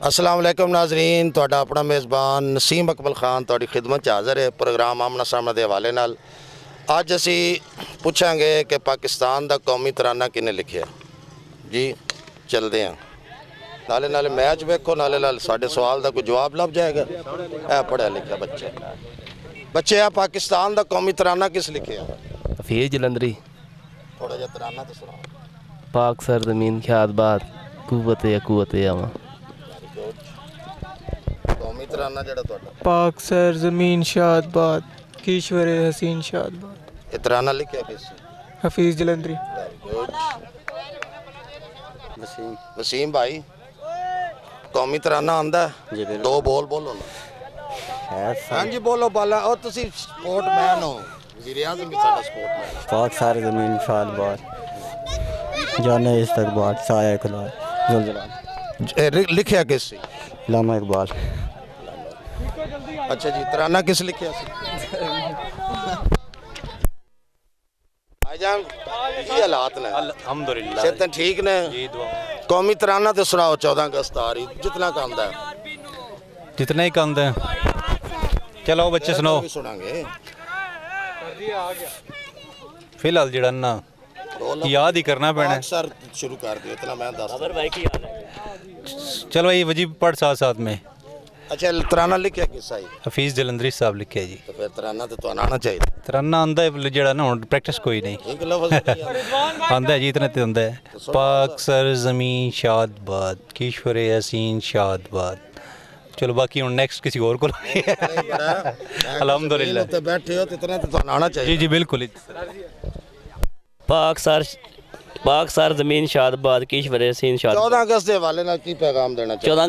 अस्सलाम वालेकुम नाजरीन, तुहाडा अपना मेज़बान नसीम अकबल खान तुहाडी खिदमत च हाज़र है। प्रोग्राम आमना सामना के हवाले नाल अज असी पूछांगे कि पाकिस्तान का कौमी तराना किने लिखिया जी। चलते हैं नाले नाले मैच वेखो, नाले नाल साडे सवाल का कोई जवाब लभ जाएगा। ए पढ़िया लिखा बच्चे बच्चे आ पाकिस्तान का कौमी तराना किस लिखिया? हफीज़ जलंधरी। थोड़ा जिहा तराना तो सुनाओ। पाक सर ज़मीन ख्यातबाद कुव्वत आवा। कौमी तराना जिहड़ा तुहाडा पाक सर ज़मीन शादबाद कीश्वर हसीन शादबाद। ये तराना लिखिया किस? हफीज़ जलंधरी। वसीम भाई कौमी तराना आंदा है? दो बोल बोलो ना। हाँ जी बोलो बाला। और तुसी स्पोर्ट मैन हो, वज़ीर आज़म भी साडा स्पोर्ट मैन। पाक सारे ज़मीन शादबाद जाने इस्तकबाल साया खुदा ज़ुल्ज़ुलान। लिखिया किस? लामा इकबाल। अच्छा जी, तराना किस लिखिया? भाईजान की हालात ने? अल्हम्दुलिल्लाह सेहत ठीक ने? जी दुआ। कौमी तराना तो सुनाओ। 14 अगस्त आ रही, जितना का आंदा है जितना ही कंद है। चलो बच्चे सुनाओ। भी सुनांगे। फिलहाल जड़ा ना याद ही करना पैना। सर शुरू कर दियो, इतना मैं दस। चलो ये वजीब पढ़ साथ साथ में। अच्छा तराना लिखिया किस आई? हफीज़ जलंधरी साहब लिखे जी। तो फिर तराना तो तुहानू आना चाहिए। तराना आंदा है जड़ा ना हुण प्रैक्टिस कोई नहीं एक लफ्ज़ नहीं आंदा। आंदा है जी, इतना तो आंदा है। पाक सर ज़मीन शादबाद कीश्वर हसीन शादबाद। चलो बाकी हुण नेक्स्ट किसी और को। अल्हम्दुलिल्लाह तो बैठे हो तो इतना तो तुहानू आना चाहिए। जी जी बिल्कुल। पाक सर ज़मीन शादबाद कीश्वर हसीन शाद। 14 अगस्त के हवाले नाल की पैगाम देना चाहिए? 14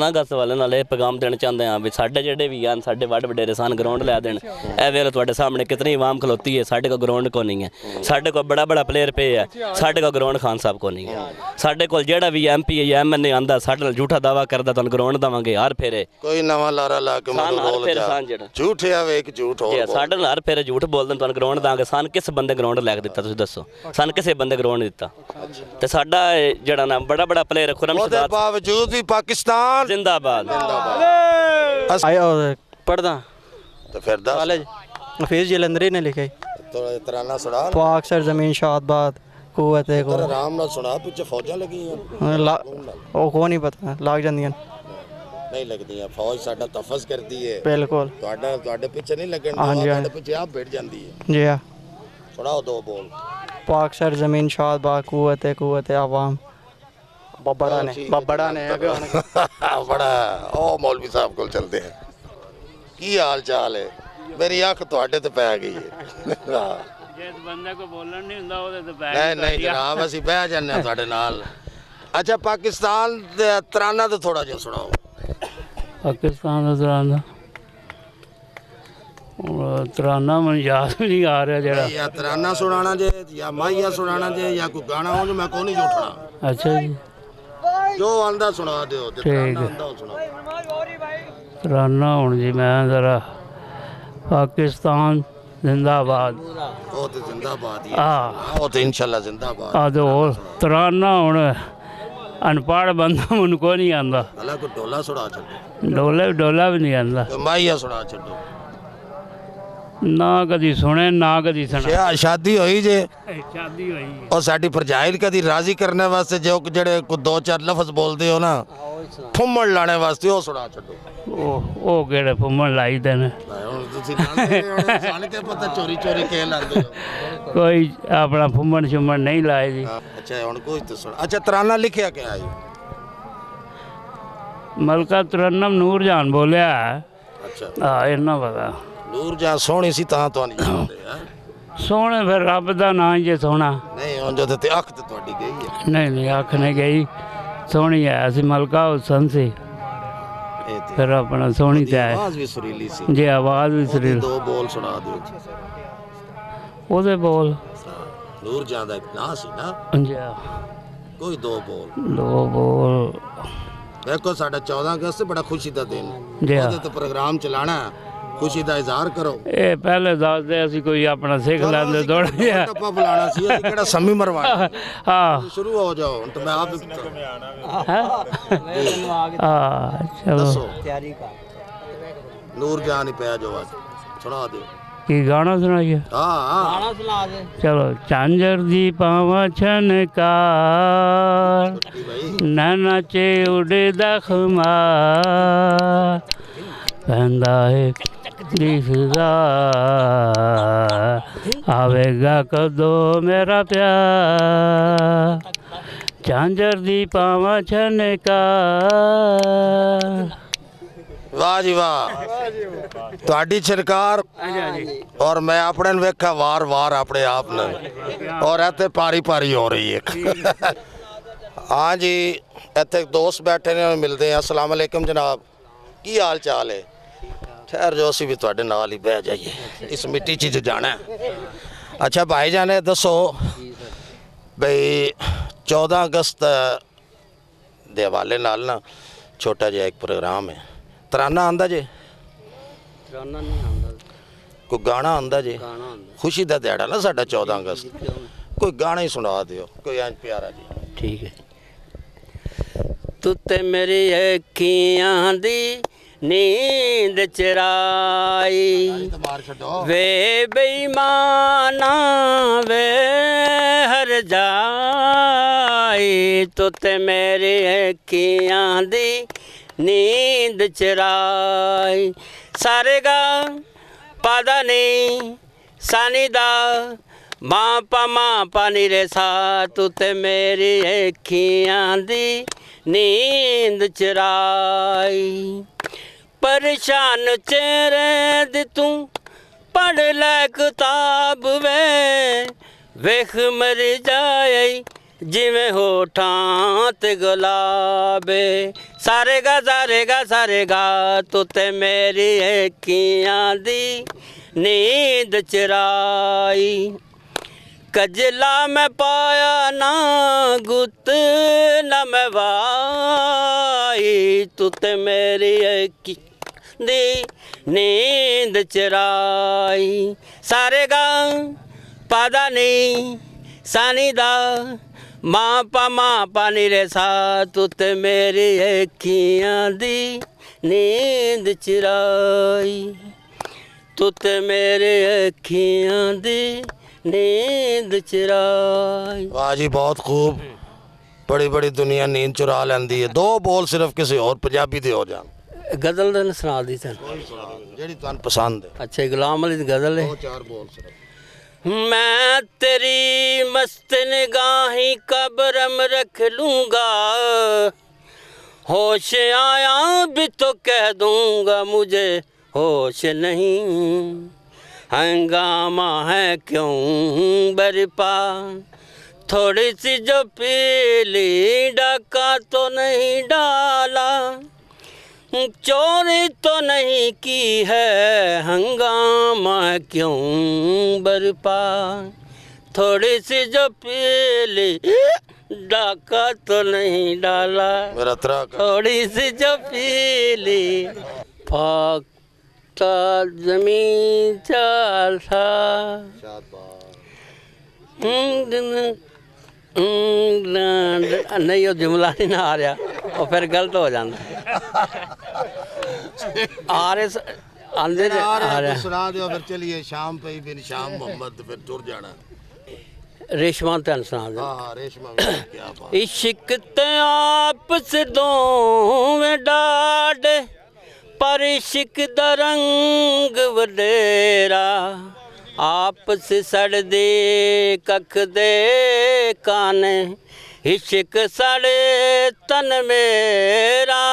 अगस्त वाले नाल ये पैगाम देना चाहते हैं भी साढ़े जेडे भी हैं साढ़े वड वडेरे सन ग्राउंड लै देन। ए वेले तुहाडे सामने कितनी आवाम खलोती है, साढ़े को ग्राउंड को नहीं है। साढ़े को बड़ा बड़ा प्लेयर पे है, साढ़े को ग्राउंड खान साहब को नहीं है। साढ़े को जेड़ा भी MP या MNA आंदा साढ़े नाल झूठा दावा करदा तुहानू ग्राउंड देवांगे हर फेरे। कोई नवा लारा ला के सान हर बोल फेरे जा। सान जेड़ा झूठ है वे एक झूठ हो। साढ़े नाल हर फेरे झूठ बोलदे तुहानू ग्राउंड दांगे। सन किस बंदे ग्राउंड लैके दित्ता तुसीं दस्सो? सन किसे बंदे ग्राउंड दित्ता? ते साडा जेड़ा ना बड़ा बड़ा प्लेयर खुरम उसके बावजूद भी पाकिस्तान जिंदाबाद। पढ़दा तो फिर दस कॉलेज हफीज़ जलंधरी ने लिखा। तो तराना सुना। पाक सर ज़मीन शादबाद कुव्वत तेरा आराम नाल सुना, पीछे फौजां लगी हैं। ओ को नहीं पता लाग जांदियां नहीं लगदी है। फौज साडा तहफ़्फ़ुज़ करती है। बिल्कुल। तुहाडे पीछे नहीं लगन, हाँ जी, हाँ। तुहाडे पीछे आप बैठ जाती है। जी हाँ। सुनाओ दो बोल। पाक सर ज़मीन शादबाद कुव्वत आवाम। बब्बड़ा ने बड़ा ओ मौलवी साहब को चलते हैं। की हाल चाल है? मेरी अख तुहाडे ते पै गई है। जिस बंदे को बोलना नहीं हुंदा ओदे ते बैठ नहीं नहीं जनाब, असीं बह जाने हां तुहाडे नाल। अच्छा पाकिस्तान दे तराना तो थोड़ा जिहा सुनाओ। पाकिस्तान दा तराना मैनूं याद भी नहीं आ रहा जेड़ा। या तराना सुनाना जे या माहिया सुनाना जे या कोई गाना हो जो मैं को नहीं उठना। अच्छा जी जो आंदा सुना दियो। ते तराना आंदा हो सुनाओ। तराना हुण जी मैं जरा पाकिस्तान जिंदाबाद। ओ ते जिंदाबाद ही आ ओ ते इंशाल्लाह जिंदाबाद। आ तो होर तराना हुण अनपढ़ बंदा मैनूं को नहीं आंदा। अल्लाह को डोला सुना छड्डो। डोला भी नहीं आंदा। माहिया सुना छड्डो। ना कदी सुने ना कदी सुना। शादी होई जे शादी होई और साडी फरजाइल कदी राजी करने वास्ते जो जेड़े को दो चार लफ्ज बोलते हो ना फुम्मण लाने वास्ते ओ सुना छड्डो। ओ केड़े फुम्मण लाई दे ने? हुण तुसीं लांदे हो, सन के पता चोरी चोरी के लांदे हो। कोई अपना फुम्मण शुम्मण नहीं लाए जी। अच्छा हुण कोई तो सुन। अच्छा तराना लिखिया क्या आई? मलका तरन्नम नूरजान बोलिया। अच्छा हाँ इन्ना पता। नूर जहां सोहनी सी तां तो नहीं जानदे हैं। सोहने फिर रब दा नां जे सोहना। नहीं हुण जो ते अख ते तुहाडी गई है। नहीं अख नहीं गई। सोहनी है असी मलका हुसन सी फिर अपना सोहनी ते आए। आवाज भी सुरीली सी। जी आवाज़ भी सुरीली। दो बोल सुना दियो। ओदे बोल नूर जहां दा एक नाम सी ना। जी कोई दो बोल। दो बोल देखो साडा 14 अगस्त बड़ा खुशी दा दिन। जी ओदे ते प्रोग्राम चलाना ਖੁਸ਼ੀ ਦਾ ਇਜ਼ਹਾਰ ਕਰੋ। ਇਹ ਪਹਿਲੇ ਦੱਸਦੇ ਅਸੀਂ ਕੋਈ ਆਪਣਾ ਸਿੱਖ ਲੈਂਦੇ ਥੋੜਾ ਜਿਹਾ। ਟੱਪਾ ਬੁਲਾਣਾ ਸੀ ਅਸੀਂ ਕਿਹੜਾ ਸੰਮੀ ਮਰਵਾਣਾ। ਹਾਂ ਸ਼ੁਰੂ ਹੋ ਜਾਓ ਹੁਣ ਤਾਂ ਮੈਂ ਆਪ ਹਾਂ ਚਲੋ ਦੱਸੋ ਨੂਰ ਜਾਨ ਹੀ ਪਿਆ ਜੋ ਅੱਜ ਸੁਣਾ ਦਿਓ। ਕੀ ਗਾਣਾ ਸੁਣਾਈਏ? ਹਾਂ ਚਲੋ ਝਾਂਜਰ ਦੀ ਪਾਵਾਂ ਛਨਕਾਰ ਨਾ ਨਾਚੇ ਉਡਦਾ ਖਮਾਰ ਪੈਂਦਾ ਹੈ ਦਿਸਦਾ ਆਵੇਗਾ ਕਦੋਂ ਮੇਰਾ ਪਿਆਰ ਝਾਂਜਰ ਦੀ ਪਾਵਾਂ ਛਨਕਾਰ। ਵਾਹ ਜੀ ਵਾਹ ਤੁਹਾਡੀ ਸਰਕਾਰ ਔਰ ਮੈਂ ਆਪਣੇ ਨੂੰ ਵੇਖਿਆ ਵਾਰ ਆਪਣੇ ਆਪ ਨੂੰ ਔਰ ਇੱਥੇ ਪਾਰੀ ਹੋ ਰਹੀ ਹੈ। ਹਾਂ ਜੀ ਇੱਥੇ ਦੋਸਤ ਬੈਠੇ ਨੇ ਮਿਲਦੇ ਆ। ਅਸਲਾਮ ਅਲੈਕਮ ਜਨਾਬ ਕੀ ਹਾਲ ਚਾਲ ਹੈ? ਠਹਿਰ ਜੋ ਅਸੀਂ ਵੀ ਤੁਹਾਡੇ ਨਾਲ ਹੀ ਬਹਿ ਜਾਈਏ ਇਸ ਮਿੱਟੀ 'ਚ ਜਾਣਾ। ਅੱਛਾ ਭਾਈ ਜਾਨੇ ਦੱਸੋ ਬਈ 14 ਅਗਸਤ ਦੇ ਹਵਾਲੇ ਨਾਲ ਨਾ ਛੋਟਾ ਜਿਹਾ ਇੱਕ ਪ੍ਰੋਗਰਾਮ ਹੈ। ਤਰਾਨਾ ਆਂਦਾ ਜੇ? ਤਰਾਨਾ ਨਹੀਂ ਆਉਂਦਾ, ਕੋਈ ਗਾਣਾ ਆਂਦਾ ਜੇ? ਖੁਸ਼ੀ ਦਾ ਦਿਹਾੜਾ ਨਾ ਸਾਡਾ 14 ਅਗਸਤ, ਕੋਈ ਗਾਣਾ ਹੀ ਸੁਣਾ ਦਿਓ ਕੋਈ ਇੰਜ ਪਿਆਰਾ ਜੀ। ਠੀਕ ਹੈ। ਤੂੰ ਤੇ ਮੇਰੀ ਅੱਖੀਆਂ ਦੀ ਨੀਂਦ ਚਰਾਈ ਵੇ ਬੇਈਮਾਨਾ ਵੇ ਹਰ ਜਾਈ ਤੂੰ ਤੇ ਮੇਰੀ ਅੱਖੀਆਂ ਦੀ नींद चराई सारे गा पादा नी सानी दा मां पा नी रे सा तू ते मेरी अखियां दी नींद चराई परेशान चेहरे दी तू पढ़ लै किताब वे वेख मर जाए जिवें होठां ते गुलाबे सारे गा तू ते मेरी अखियां दी नींद चराई कजला मैं पाया ना गुत ना मैं वाई तू ते मेरी अखियां दी नींद चराई सारे गा पादा नी सानी दा मां पा नी रे सा तू ते मेरी अखियां दी नींद चराई तू ते मेरे अखियां दी नींद चराई। वाह जी बहुत खूब। बड़ी दुनिया नींद चुरा लेंदी है। दो बोल सिर्फ किसी और पंजाबी दे हो जान। गजल दा सुना दी सन जेड़ी तुहानू पसंद है। अच्छा गुलाम अली दी गजल है। दो चार बोल सिर्फ। मैं तेरी मस्त निगाही कब्रम रख लूँगा होश आया भी तो कह दूँगा मुझे होश नहीं हंगामा है क्यों बरपा थोड़ी सी जो पीली डाका तो नहीं डाला चोरी तो नहीं की है हंगामा क्यों बरपा थोड़ी सी जो पीली डाका तो नहीं डाला मेरा थोड़ी सी जो पीली फाकता जमीन चाल था नहीं वो जुमला नहीं ना आ रहा और फिर गलत हो जाता आ रहे आंदे आ रहा सुना दो फिर चलिए शाम पे ही बिन शाम मोहम्मद फिर टुर जाना। रेशमा तेन सुना दे। हाँ रेशमा क्या बात। इश्क ते आपस दोवें डाड पर इश्क दा रंग वडेरा आपस सड़दे कख दे काने इश्क सड़े तन मेरा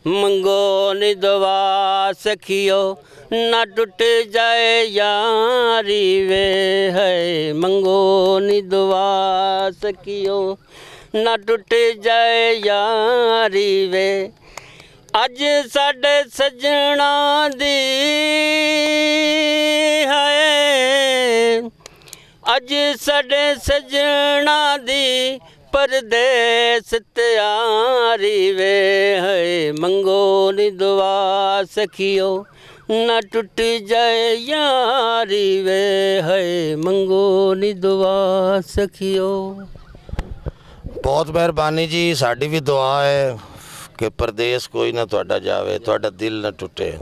मंगो नि दवा सखियो ना टूट जाए यारी वे है मंगो नि दवा सखियो ना टूट जाए यारी वे अज साडे सजना दी है अज साडे सजना दी परदेस त्यारी वे है मंगो नि दुआ सखियो न टूट जाए यारी वे है मंगो नी दुआ सखियो। बहुत मेहरबानी जी, साड़ी भी दुआ है कि परदेस कोई ना ਤੁਹਾਡਾ ਜਾਵੇ, ਤੁਹਾਡਾ ਦਿਲ ਨਾ ਟੁੱਟੇ।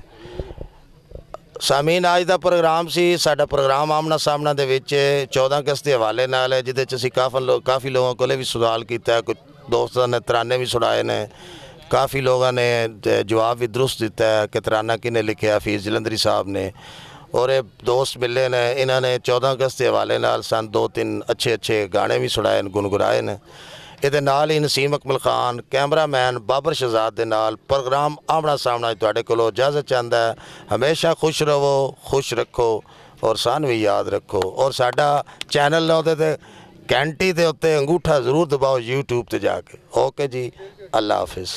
ਸਾਮੀਨ, ਅੱਜ ਦਾ ਪ੍ਰੋਗਰਾਮ ਸੀ ਸਾਡਾ ਪ੍ਰੋਗਰਾਮ ਆਮਣਾ ਸਾਹਮਣਾ ਦੇ ਵਿੱਚ 14 ਅਗਸਤ ਦੇ ਹਵਾਲੇ ਨਾਲ ਹੈ, ਜਿਹਦੇ 'ਚ ਅਸੀਂ ਕਾਫੀ ਲੋਕਾਂ ਕੋਲੇ ਵੀ ਸਵਾਲ ਕੀਤਾ, ਕੁਝ ਦੋਸਤਾਂ ਨੇ ਤਰਾਨੇ ਵੀ ਸੁਣਾਏ ਨੇ, ਕਾਫੀ ਲੋਕਾਂ ਨੇ ਜਵਾਬ ਵੀ ਦਰੁਸਤ ਦਿੱਤਾ ਹੈ ਕਿ ਤਰਾਨਾ ਕਿਹਨੇ ਲਿਖਿਆ, ਹਫੀਜ਼ ਜਲੰਧਰੀ ਸਾਹਿਬ ਨੇ। ਔਰ ਇਹ ਦੋਸਤ ਮਿਲੇ ਨੇ, ਇਹਨਾਂ ਨੇ 14 ਅਗਸਤ ਦੇ ਹਵਾਲੇ ਨਾਲ ਸਾਨੂੰ 2-3 ਅੱਛੇ ਗਾਣੇ ਵੀ ਸੁਣਾਏ ਨੇ, ਗੁਣਗੁਣਾਏ ਨੇ। ਇਹਦੇ ਨਾਲ ਹੀ ਨਸੀਮ ਅਕਮਲ ਖਾਨ ਕੈਮਰਾਮੈਨ ਬਾਬਰ ਸ਼ਹਜ਼ਾਦ ਦੇ ਨਾਲ ਪ੍ਰੋਗਰਾਮ ਆਮਣਾ ਸਾਹਮਣਾ ਤੁਹਾਡੇ ਕੋਲੋਂ ਇਜਾਜ਼ਤ ਚਾਹੁੰਦਾ ਹੈ। ਹਮੇਸ਼ਾ ਖੁਸ਼ ਰਹੋ, ਖੁਸ਼ ਰੱਖੋ ਔਰ ਸਾਨੂੰ ਵੀ ਯਾਦ ਰੱਖੋ। ਔਰ ਸਾਡਾ ਚੈਨਲ ਨਾ ਉਹਦੇ 'ਤੇ ਘੰਟੀ ਦੇ ਉੱਤੇ ਅੰਗੂਠਾ ਜ਼ਰੂਰ ਦਬਾਓ YouTube ਤੇ ਜਾ ਕੇ। ਓਕੇ ਜੀ, ਅੱਲਾ ਹਾਫਿਜ਼।